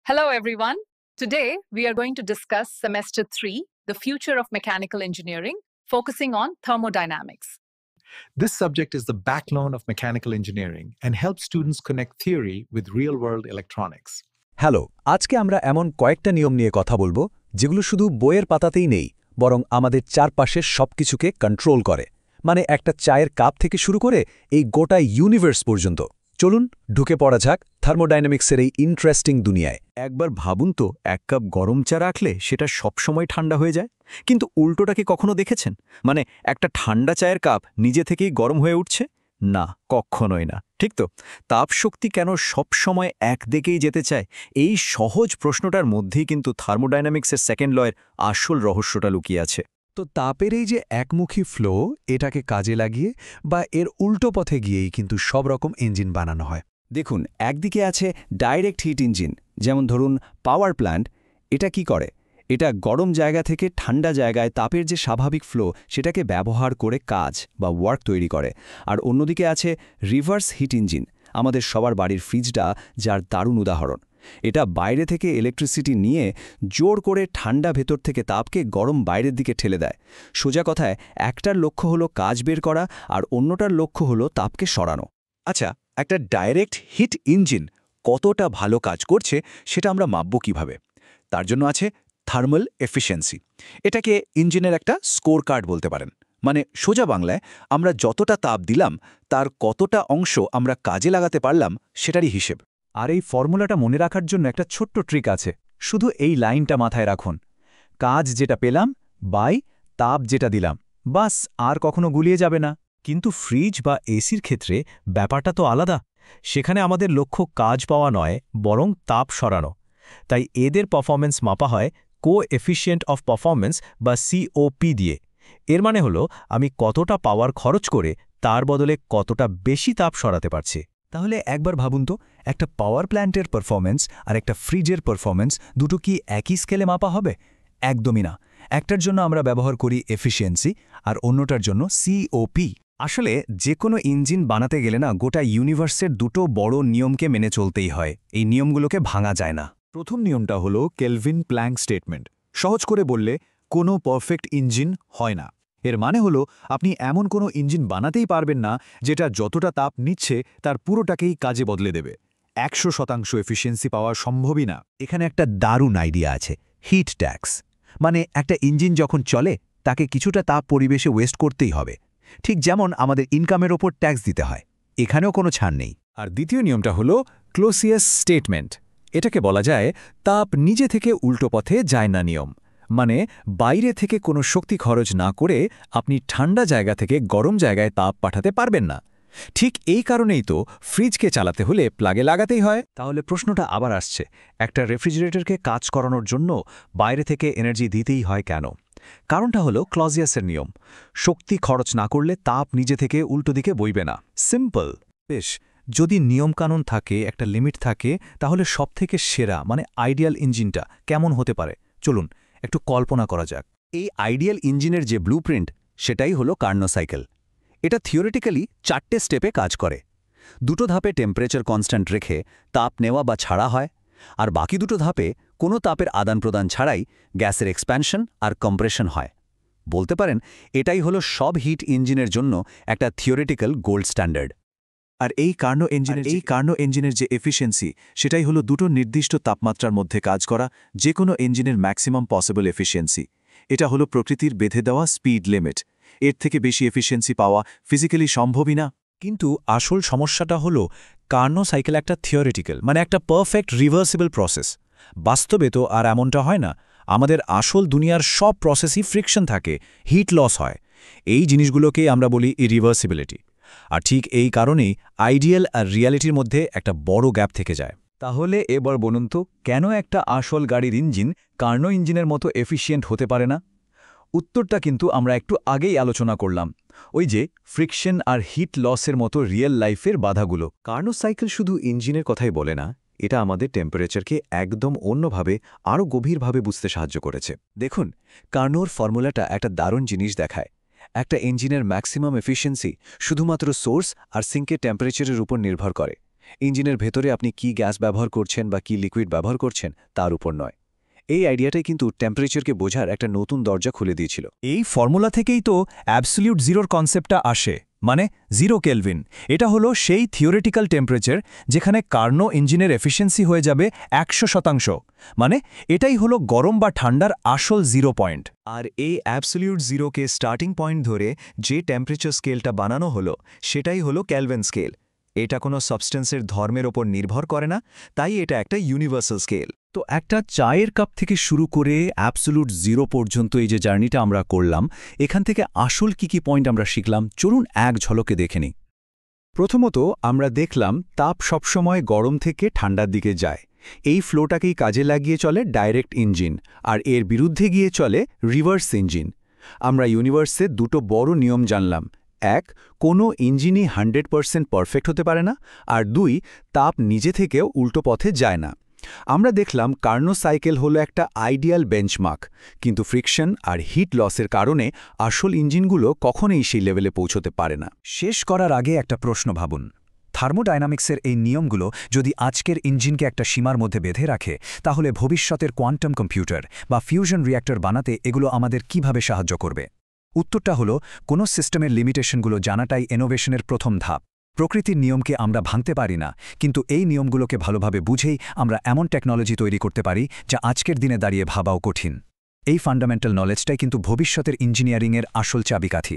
Hello, everyone. Today, we are going to discuss Semester 3, the future of mechanical engineering, focusing on thermodynamics. This subject is the backbone of mechanical engineering and helps students connect theory with real-world electronics. Hello, আজকে আমরা এমন কয়েকটা নিয়ম নিয়ে কথা বলবো যেগুলো শুধু বইয়ের পাতাতেই নেই, বরং আমাদের চারপাশের সবকিছুকে কন্ট্রোল করে। মানে একটা চায়ের কাপ থেকে শুরু করে এই গোটা ইউনিভার্স পর্যন্ত। চলুন ঢুকে পড়া যাক থার্মোডাইনামিক্সের এই ইন্টারেস্টিং দুনিয়ায়। একবার ভাবুন তো, এক কাপ গরম চা রাখলে সেটা সবসময় ঠান্ডা হয়ে যায়, কিন্তু উল্টোটা কি কখনো দেখেছেন? মানে একটা ঠান্ডা চায়ের কাপ নিজে থেকেই গরম হয়ে উঠছে? না, কখনোই না। ঠিক তো, তাপশক্তি কেন সবসময় একদিকেই যেতে চায়? এই সহজ প্রশ্নটার মধ্যেই কিন্তু থার্মোডাইনামিক্সের সেকেন্ড লয়ের আসল রহস্যটা লুকিয়ে আছে। তো তাপের এই যে একমুখী ফ্লো, এটাকে কাজে লাগিয়ে বা এর উল্টো পথে গিয়েই কিন্তু সব রকম ইঞ্জিন বানানো হয়। দেখুন, একদিকে আছে ডাইরেক্ট হিট ইঞ্জিন, যেমন ধরুন পাওয়ার প্ল্যান্ট। এটা কি করে? এটা গরম জায়গা থেকে ঠান্ডা জায়গায় তাপের যে স্বাভাবিক ফ্লো, সেটাকে ব্যবহার করে কাজ বা ওয়ার্ক তৈরি করে। আর অন্যদিকে আছে রিভার্স হিট ইঞ্জিন, আমাদের সবার বাড়ির ফ্রিজটা যার দারুণ উদাহরণ। এটা বাইরে থেকে ইলেকট্রিসিটি নিয়ে জোর করে ঠান্ডা ভেতর থেকে তাপকে গরম বাইরের দিকে ঠেলে দেয়। সোজা কথায়, একটার লক্ষ্য হলো কাজ বের করা আর অন্যটার লক্ষ্য হলো তাপকে সরানো। আচ্ছা, একটা ডাইরেক্ট হিট ইঞ্জিন কতটা ভালো কাজ করছে সেটা আমরা মাপব কিভাবে? তার জন্য আছে থার্মাল এফিসিয়েন্সি। এটাকে ইঞ্জিনের একটা স্কোর কার্ড বলতে পারেন। মানে সোজা বাংলায়, আমরা যতটা তাপ দিলাম তার কতটা অংশ আমরা কাজে লাগাতে পারলাম সেটারই হিসেব। আর এই ফর্মুলাটা মনে রাখার জন্য একটা ছোট্ট ট্রিক আছে। শুধু এই লাইনটা মাথায় রাখুন, কাজ যেটা পেলাম বাই তাপ যেটা দিলাম, বাস, আর কখনো গুলিয়ে যাবে না। কিন্তু ফ্রিজ বা এসির ক্ষেত্রে ব্যাপারটা তো আলাদা। সেখানে আমাদের লক্ষ্য কাজ পাওয়া নয়, বরং তাপ সরানো। তাই এদের পারফরম্যান্স মাপা হয় কোএফিশিয়েন্ট অফ পারফরম্যান্স বা সিওপি দিয়ে। এর মানে হলো আমি কতটা পাওয়ার খরচ করে তার বদলে কতটা বেশি তাপ সরাতে পারছি। তাহলে একবার ভাবুন তো, একটা পাওয়ার প্ল্যান্টের পারফরম্যান্স আর একটা ফ্রিজের পারফরম্যান্স দুটো কি একই স্কেলে মাপা হবে? একদমই না। একটার জন্য আমরা ব্যবহার করি এফিসিয়েন্সি আর অন্যটার জন্য সিওপি। আসলে যে কোনো ইঞ্জিন বানাতে গেলে না, গোটা ইউনিভার্সের দুটো বড় নিয়মকে মেনে চলতেই হয়। এই নিয়মগুলোকে ভাঙা যায় না। প্রথম নিয়মটা হলো কেলভিন প্ল্যাঙ্ক স্টেটমেন্ট। সহজ করে বললে, কোনো পারফেক্ট ইঞ্জিন হয় না। এর মানে হলো, আপনি এমন কোনো ইঞ্জিন বানাতেই পারবেন না যেটা যতটা তাপ নিচ্ছে তার পুরোটাকেই কাজে বদলে দেবে। 100% এফিসিয়েন্সি পাওয়া সম্ভবই না। এখানে একটা দারুণ আইডিয়া আছে, হিট ট্যাক্স। মানে একটা ইঞ্জিন যখন চলে তাকে কিছুটা তাপ পরিবেশে ওয়েস্ট করতেই হবে। ঠিক যেমন আমাদের ইনকামের ওপর ট্যাক্স দিতে হয়, এখানেও কোনো ছাড় নেই। আর দ্বিতীয় নিয়মটা হলো ক্লোসিয়াস স্টেটমেন্ট। এটাকে বলা যায় তাপ নিজে থেকে উল্টো পথে যায় না নিয়ম। মানে বাইরে থেকে কোনো শক্তি খরচ না করে আপনি ঠান্ডা জায়গা থেকে গরম জায়গায় তাপ পাঠাতে পারবেন না। ঠিক এই কারণেই তো ফ্রিজকে চালাতে হলে প্লাগে লাগাতেই হয়। তাহলে প্রশ্নটা আবার আসছে, একটা রেফ্রিজারেটরকে কাজ করানোর জন্য বাইরে থেকে এনার্জি দিতেই হয় কেন? কারণটা হলো ক্লজিয়াসের নিয়ম। শক্তি খরচ না করলে তাপ নিজে থেকে উল্টো দিকে বইবে না। সিম্পল। বেশ, যদি নিয়মকানুন থাকে, একটা লিমিট থাকে, তাহলে সবথেকে সেরা মানে আইডিয়াল ইঞ্জিনটা কেমন হতে পারে? চলুন একটু কল্পনা করা যাক। এই আইডিয়াল ইঞ্জিনের যে ব্লুপ্রিন্ট, সেটাই হলো কার্নো সাইকেল। এটা থিওরিটিক্যালি 4টে স্টেপে কাজ করে। দুটো ধাপে টেম্পারেচার কনস্ট্যান্ট রেখে তাপ নেওয়া বা ছাড়া হয়, আর বাকি দুটো ধাপে কোনো তাপের আদান প্রদান ছাড়াই গ্যাসের এক্সপ্যানশন আর কম্প্রেশন হয়। বলতে পারেন এটাই হলো সব হিট ইঞ্জিনের জন্য একটা থিওরিটিক্যাল গোল্ড স্ট্যান্ডার্ড। আর এই কার্নো ইঞ্জিনের যে এফিসিয়েন্সি, সেটাই হলো দুটো নির্দিষ্ট তাপমাত্রার মধ্যে কাজ করা যে কোনো ইঞ্জিনের ম্যাক্সিমাম পসিবল এফিসিয়েন্সি। এটা হলো প্রকৃতির বেঁধে দেওয়া স্পিড লিমিট। এর থেকে বেশি এফিসিয়েন্সি পাওয়া ফিজিক্যালি সম্ভবই না। কিন্তু আসল সমস্যাটা হলো, কার্নো সাইকেল একটা থিওরিটিক্যাল, মানে একটা পারফেক্ট রিভার্সিবল প্রসেস। বাস্তবে তো আর এমনটা হয় না। আমাদের আসল দুনিয়ার সব প্রসেসই ফ্রিকশন থাকে, হিট লস হয়। এই জিনিসগুলোকেই আমরা বলি ইরিভার্সিবিলিটি। আর ঠিক এই কারণেই আইডিয়াল আর রিয়ালিটির মধ্যে একটা বড় গ্যাপ থেকে যায়। তাহলে এবার বলুন তো, কেন একটা আসল গাড়ির ইঞ্জিন কার্নো ইঞ্জিনের মতো এফিশিয়েন্ট হতে পারে না? উত্তরটা কিন্তু আমরা একটু আগেই আলোচনা করলাম, ওই যে ফ্রিকশন আর হিট লসের মতো রিয়েল লাইফের বাধাগুলো। কার্নো সাইকেল শুধু ইঞ্জিনের কথাই বলে না, এটা আমাদের টেম্পারেচারকে একদম অন্যভাবে, আরও গভীরভাবে বুঝতে সাহায্য করেছে। দেখুন, কার্নোর ফর্মুলাটা একটা দারুণ জিনিস দেখায়। একটা ইঞ্জিনের ম্যাক্সিমাম এফিসিয়েন্সি শুধুমাত্র সোর্স আর সিঙ্কের টেম্পারেচারের উপর নির্ভর করে। ইঞ্জিনের ভেতরে আপনি কি গ্যাস ব্যবহার করছেন বা কি লিকুইড ব্যবহার করছেন তার উপর নয়। এই আইডিয়াটাই কিন্তু টেম্পারেচারকে বোঝার একটা নতুন দরজা খুলে দিয়েছিল। এই ফর্মুলা থেকেই তো অ্যাবসলিউট জিরোর কনসেপ্টটা আসে, মানে 0 কেলভিন। এটা হলো সেই থিওরিটিক্যাল টেম্পারেচার যেখানে কার্নো ইঞ্জিনের এফিসিয়েন্সি হয়ে যাবে 100%। মানে এটাই হলো গরম বা ঠান্ডার আসল 0 পয়েন্ট। আর এই অ্যাবসলিউট জিরোকে স্টার্টিং পয়েন্ট ধরে যে টেম্পারেচার স্কেলটা বানানো হলো সেটাই হলো ক্যালভিন স্কেল। এটা কোনো সাবস্টেন্সের ধর্মের ওপর নির্ভর করে না, তাই এটা একটা ইউনিভার্সাল স্কেল। তো একটা চায়ের কাপ থেকে শুরু করে অ্যাবসলিউট 0 পর্যন্ত এই যে জার্নিটা আমরা করলাম, এখান থেকে আসল কি পয়েন্ট আমরা শিখলাম চলুন এক ঝলকে দেখে নিই। প্রথমত আমরা দেখলাম তাপ সবসময় গরম থেকে ঠান্ডার দিকে যায়। এই ফ্লোটাকেই কাজে লাগিয়ে চলে ডাইরেক্ট ইঞ্জিন, আর এর বিরুদ্ধে গিয়ে চলে রিভার্স ইঞ্জিন। আমরা ইউনিভার্সে দুটো বড় নিয়ম জানলাম। এক, কোনো ইঞ্জিনই 100% পারফেক্ট হতে পারে না, আর 2, তাপ নিজে থেকেও উল্টো পথে যায় না। আমরা দেখলাম কার্নো সাইকেল হলো একটা আইডিয়াল বেঞ্চমার্ক, কিন্তু ফ্রিকশন আর হিট লসের কারণে আসল ইঞ্জিনগুলো কখনোই সেই লেভেলে পৌঁছতে পারে না। শেষ করার আগে একটা প্রশ্ন ভাবুন, থার্মোডাইনামিক্সের এই নিয়মগুলো যদি আজকের ইঞ্জিনকে একটা সীমার মধ্যে বেঁধে রাখে, তাহলে ভবিষ্যতের কোয়ান্টাম কম্পিউটার বা ফিউশন রিঅ্যাক্টর বানাতে এগুলো আমাদের কিভাবে সাহায্য করবে? উত্তরটা হলো, কোনো সিস্টেমের লিমিটেশনগুলো জানাটাই ইনোভেশনের প্রথম ধাপ। প্রকৃতির নিয়মকে আমরা ভাঙতে পারি না, কিন্তু এই নিয়মগুলোকে ভালোভাবে বুঝেই আমরা এমন টেকনোলজি তৈরি করতে পারি যা আজকের দিনে দাঁড়িয়ে ভাবাও কঠিন। এই ফান্ডামেন্টাল নলেজটাই কিন্তু ভবিষ্যতের ইঞ্জিনিয়ারিংয়ের আসল চাবিকাঠি।